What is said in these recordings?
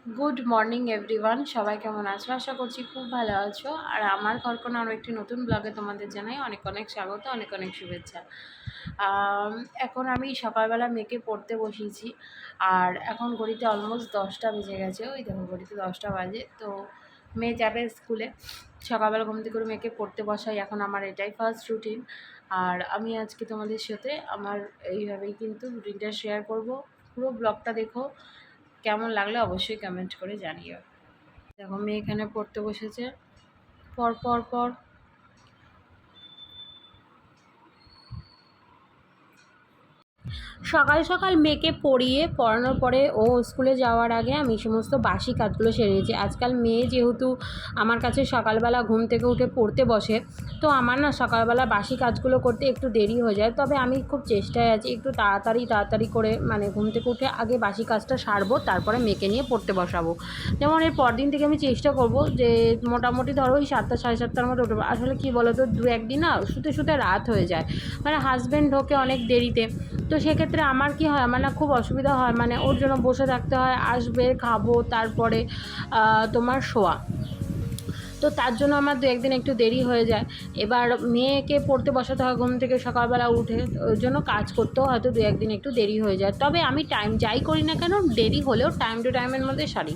Good morning everyone, সবাই কেমন আছো? আশা করছি খুব ভালো আছো। আর আমার ঘরকোনা আরও একটি নতুন ব্লগে তোমাদের জানাই অনেক অনেক স্বাগত, অনেক অনেক শুভেচ্ছা। এখন আমি সকালবেলা মেয়েকে পড়তে বসিয়েছি। আর এখন ঘড়িতে অলমোস্ট 10টা বেজে গেছে। ওই দেখো ঘড়িতে 10টা বাজে। তো মেয়ে যাবে স্কুলে। সকালবেলা ঘুম থেকে করে মেয়েকে পড়তে বসাই, এখন আমার এটাই ফার্স্ট রুটিন। আর আমি আজকে তোমাদের সাথে আমার এইভাবেই কিন্তু রুটিনটা শেয়ার করব। পুরো ব্লগটা দেখো, কেমন লাগলে অবশ্যই কমেন্ট করে জানিও। দেখো মেয়ে এখানে পড়তে বসেছে। পর পর পর সকাল সকাল মেয়েকে পড়ানোর পরে ও স্কুলে যাওয়ার আগে আমি সমস্ত বাসি কাজগুলো সেরে নিয়েছি। আজকাল মেয়ে যেহেতু আমার কাছে সকালবেলা ঘুম থেকে উঠে পড়তে বসে, তো আমার না সকালবেলা বাসি কাজগুলো করতে একটু দেরি হয়ে যায়। তবে আমি খুব চেষ্টায় আছি একটু তাড়াতাড়ি করে মানে ঘুম থেকে উঠে আগে বাসি কাজটা সারবো, তারপরে মেয়েকে নিয়ে পড়তে বসাবো। যেমন এর পরদিন থেকে আমি চেষ্টা করব যে মোটামুটি ধরো ওই 7টা সাড়ে 7টার মধ্যে উঠবো। আসলে কি বলো তো, দু একদিন না শুতে শুতে রাত হয়ে যায়, মানে হাজব্যান্ড ঢোকে অনেক দেরিতে। তো সেক্ষেত্রে আমার কি হয়, আমার না খুব অসুবিধা হয়, মানে ওর জন্য বসে থাকতে হয়, আসবে খাবো তারপরে তোমার শোয়া। তো তার জন্য আমার দু একদিন একটু দেরি হয়ে যায়। এবার মেয়েকে পড়তে বসাতে হয় ঘুম থেকে সকালবেলা উঠে, ওই জন্য কাজ করতেও হয়তো দু একদিন একটু দেরি হয়ে যায়। তবে আমি টাইম যাই করি না কেন, দেরি হলেও টাইম টু টাইমের মধ্যে সারি।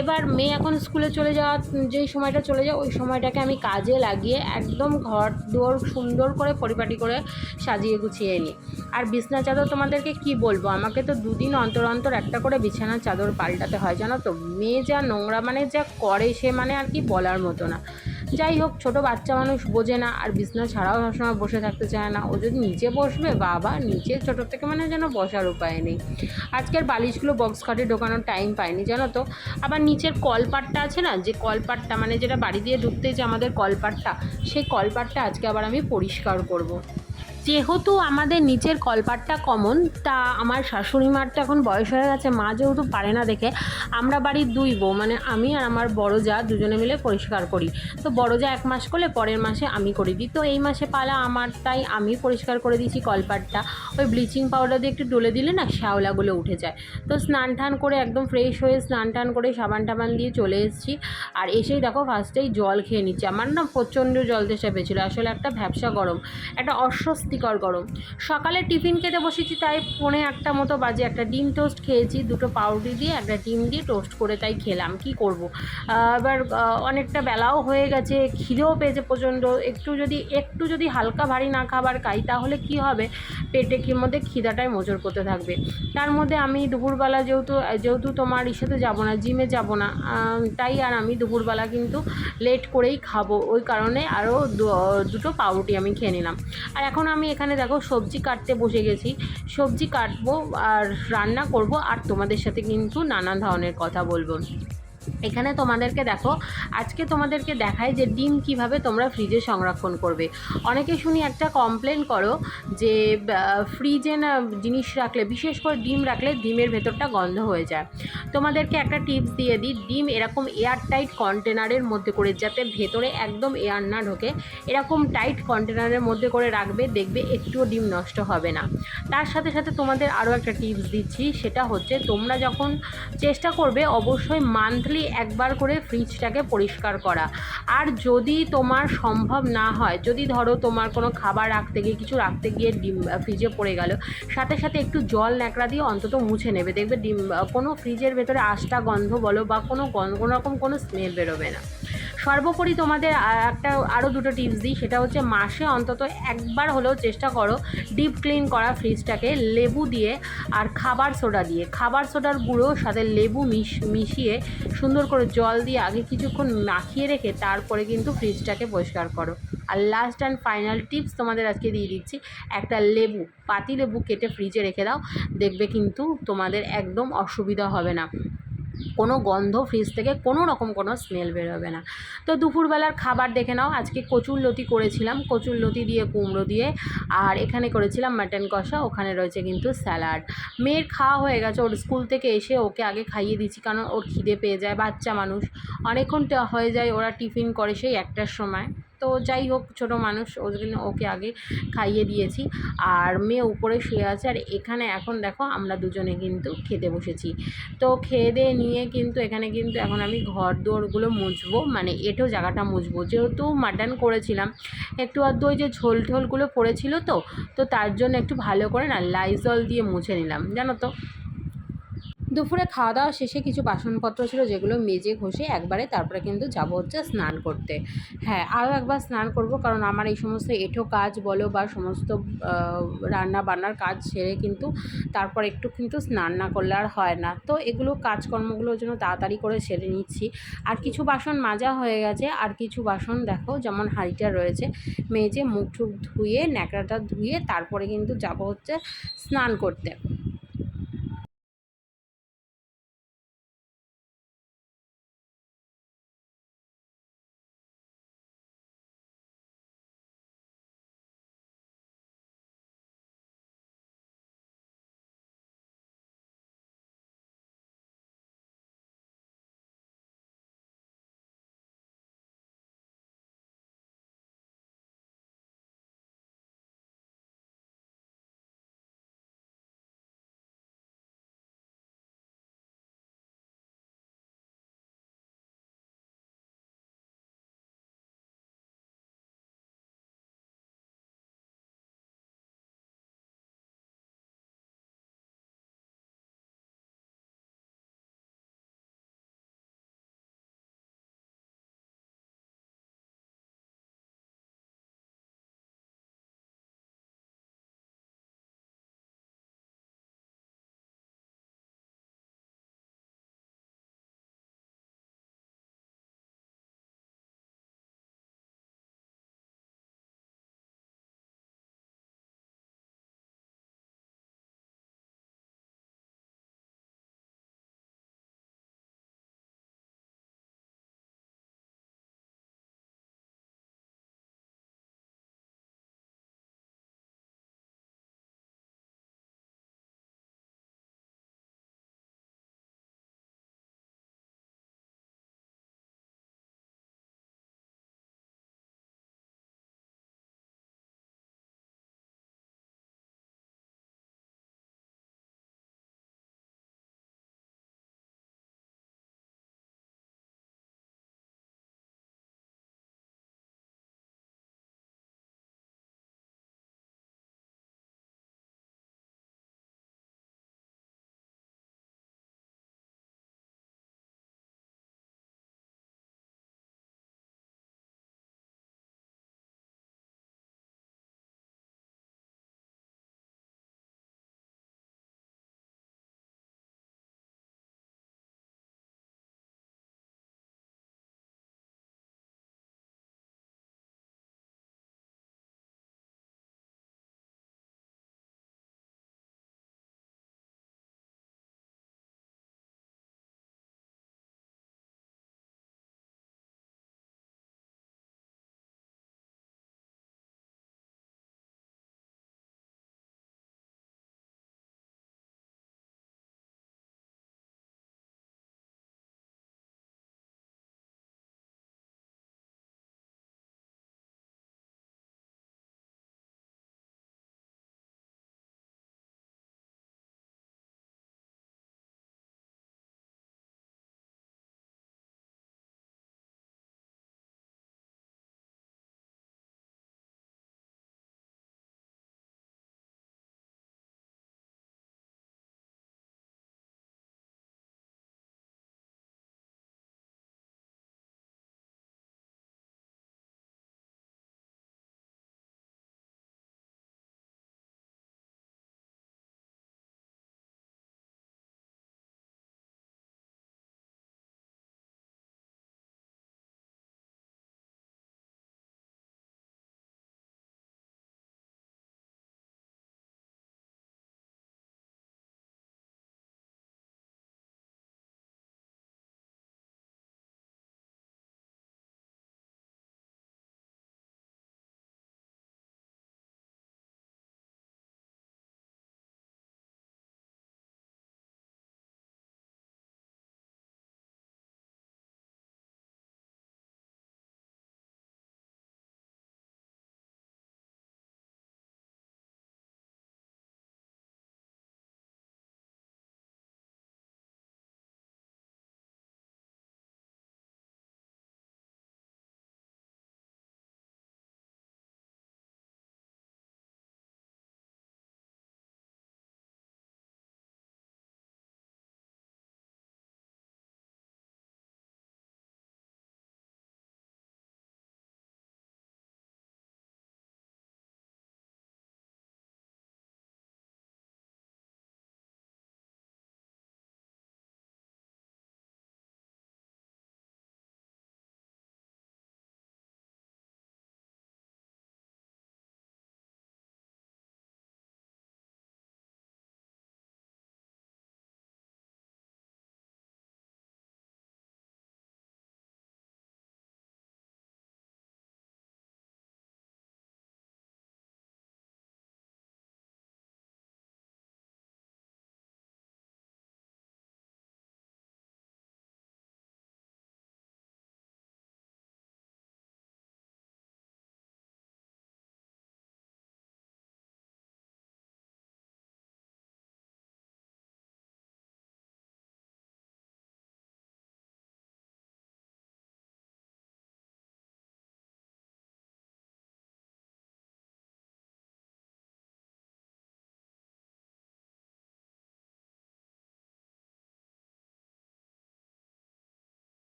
এবার মেয়ে এখন স্কুলে চলে যাওয়া, যেই সময়টা চলে যায় ওই সময়টাকে আমি কাজে লাগিয়ে একদম ঘর দুয়ার সুন্দর করে পরিপাটি করে সাজিয়ে গুছিয়ে নিই। আর বিছনা চাদর তোমাদেরকে কি বলবো, আমাকে তো দুদিন অন্তর অন্তর একটা করে বিছানার চাদর পাল্টাতে হয়, জানো তো। মেয়ে যা নোংরা মানে যা করে সে মানে আর কি বলার মতো না। যাই হোক, ছোট বাচ্চা মানুষ বোঝে না, আর বিছনা ছাড়াও সবসময় বসে থাকতে চায় না। ও যদি নিচে বসবে, বাবা নিচে ছোটোর থেকে মানে যেন বসার উপায় নেই। আজকের বালিশগুলো বক্স খাটে ঢোকানোর টাইম পাইনি, জানো তো। আবার নিচের কলপাটটা আছে না, যে কলপাটটা মানে যেটা বাড়ি দিয়ে ঢুকতেই যে আমাদের কলপাটটা, সেই কলপাটটা আজকে আবার আমি পরিষ্কার করব। যেহেতু আমাদের নিচের কলপাটটা কমন, তা আমার শাশুড়ি মার তো এখন বয়স হয়ে গেছে, মা যেহেতু পারে না দেখে আমরা বাড়ির দুই বউ মানে আমি আর আমার বড় যা দুজনে মিলে পরিষ্কার করি। তো বড় যা 1 মাস করলে পরের মাসে আমি করে দিই, তো এই মাসে পালা আমার, তাই আমি পরিষ্কার করে দিয়েছি কলপাটটা। ওই ব্লিচিং পাউডার দিয়ে একটু ডলে দিলে না শ্যাওলাগুলো উঠে যায়। তো স্নান টান করে একদম ফ্রেশ হয়ে স্নান টান করে সাবান টাবান দিয়ে চলে এসেছি। আর এসেই দেখো ফার্স্টেই জল খেয়ে নিচ্ছি। আমার না প্রচণ্ড জল তেষ্টা পেয়েছিলো, আসলে একটা ভ্যাপসা গরম, একটা অস্বস্তিকর গরম। সকালে টিফিন খেতে বসেছি, তাই 1:45 মতো বাজে। একটা ডিম টোস্ট খেয়েছি, দুটো পাউরুটি দিয়ে একটা ডিম দিয়ে টোস্ট করে তাই খেলাম, কি করব। এবার অনেকটা বেলাও হয়ে গেছে, খিদেও পেয়েছে প্রচণ্ড। একটু যদি হালকা ভারী না খাবার খাই তাহলে কি হবে, পেটে কি মধ্যে খিদাটাই মোচড় করতে থাকবে। তার মধ্যে আমি দুপুরবেলা যেহেতু তোমার ইসেতে যাবো না, জিমে যাব না, তাই আর আমি দুপুরবেলা কিন্তু লেট করেই খাবো, ওই কারণে আরও দুটো পাউরুটি আমি খেয়ে নিলাম। আর এখন আমি এখানে দেখো সবজি কাটতে বসে গেছি, সবজি কাটবো আর রান্না করব, আর তোমাদের সাথে কিন্তু নানান ধরনের কথা বলবো। এখানে তোমাদেরকে দেখো, আজকে তোমাদেরকে দেখায় যে ডিম কিভাবে তোমরা ফ্রিজে সংরক্ষণ করবে। অনেকে শুনি একটা কমপ্লেন করো যে ফ্রিজে না জিনিস রাখলে, বিশেষ করে ডিম রাখলে ডিমের ভেতরটা গন্ধ হয়ে যায়। তোমাদেরকে একটা টিপস দিয়ে দিই, ডিম এরকম এয়ার টাইট কন্টেনারের মধ্যে করে, যাতে ভেতরে একদম এয়ার না ঢোকে, এরকম টাইট কন্টেনারের মধ্যে করে রাখবে, দেখবে একটুও ডিম নষ্ট হবে না। তার সাথে সাথে তোমাদের আরও একটা টিপস দিচ্ছি, সেটা হচ্ছে তোমরা যখন চেষ্টা করবে অবশ্যই মান্থলি একবার করে ফ্রিজটাকে পরিষ্কার করা। আর যদি তোমার সম্ভব না হয়, যদি ধরো তোমার কোনো খাবার রাখতে গিয়ে কিছু রাখতে গিয়ে ডিম ফ্রিজে পড়ে গেল, সাথে সাথে একটু জল ন্যাকড়া দিয়ে অন্তত মুছে নেবে, দেখবে ডিম কোনো ফ্রিজের ভেতরে আষ্টা গন্ধ বলো বা কোনো রকম কোনো স্মেল বেরোবে না। সর্বোপরি তোমাদের আরও দুটো টিপস দিই, সেটা হচ্ছে মাসে অন্তত একবার হলেও চেষ্টা করো ডিপ ক্লিন করা ফ্রিজটাকে লেবু দিয়ে আর খাবার সোডা দিয়ে, খাবার সোডার গুঁড়ো সাথে লেবু মিশিয়ে সুন্দর করে জল দিয়ে আগে কিছুক্ষণ মাখিয়ে রেখে তারপরে কিন্তু ফ্রিজটাকে পরিষ্কার করো। আর লাস্ট অ্যান্ড ফাইনাল টিপস তোমাদের আজকে দিয়ে দিচ্ছি, একটা পাতি লেবু কেটে ফ্রিজে রেখে দাও, দেখবে কিন্তু তোমাদের একদম অসুবিধা হবে না, কোনো গন্ধ ফ্রিজ থেকে কোনো রকম কোনো স্মেল বেরোবে না। তো দুপুরবেলার খাবার দেখে নাও, আজকে কচুরলতি করেছিলাম, কচুরলতি দিয়ে কুমড়ো দিয়ে, আর এখানে করেছিলাম মাটন কষা, ওখানে রয়েছে কিন্তু স্যালাড। মেয়ের খাওয়া হয়ে গেছে, ওর স্কুল থেকে এসে ওকে আগে খাইয়ে দিচ্ছি, কারণ ওর খিদে পেয়ে যায়, বাচ্চা মানুষ অনেকক্ষণ হয়ে যায়, ওরা টিফিন করে সেই 1টার সময়। তো যাই হোক, ছোটো মানুষ, ওই জন্য ওকে আগে খাইয়ে দিয়েছি। আর মেয়ে উপরে শুয়ে আছে, আর এখানে এখন দেখো আমরা দুজনে কিন্তু খেতে বসেছি। তো খেয়ে দিয়ে নিয়ে কিন্তু এখানে কিন্তু এখন আমি ঘর দোরগুলো মুছবো, মানে এঁটো জায়গাটা মুছবো, যেহেতু মাটন করেছিলাম একটু আধটু ওই যে ঝোল ঠোলগুলো পড়েছিল, তো তার জন্য একটু ভালো করে না লাইজল দিয়ে মুছে নিলাম, জানো তো। দুপুরে খাওয়া দাওয়া শেষে কিছু বাসনপত্র ছিল, যেগুলো মেজে ঘষে একবারে তারপরে কিন্তু যাবো হচ্ছে স্নান করতে। হ্যাঁ, আরও একবার স্নান করব, কারণ আমার এই সমস্ত এঁঠো কাজ বলো বা সমস্ত রান্না বান্নার কাজ সেরে কিন্তু তারপর একটু কিন্তু স্নান না করলে আর হয় না। তো এগুলো কাজকর্মগুলোর জন্য তাড়াতাড়ি করে সেরে নিচ্ছি। আর কিছু বাসন মাজা হয়ে গেছে, আর কিছু বাসন দেখো যেমন হাঁড়িটা রয়েছে, মেজে মুখ টুক ধুয়ে ন্যাকড়াটা ধুয়ে তারপরে কিন্তু যাবো হচ্ছে স্নান করতে।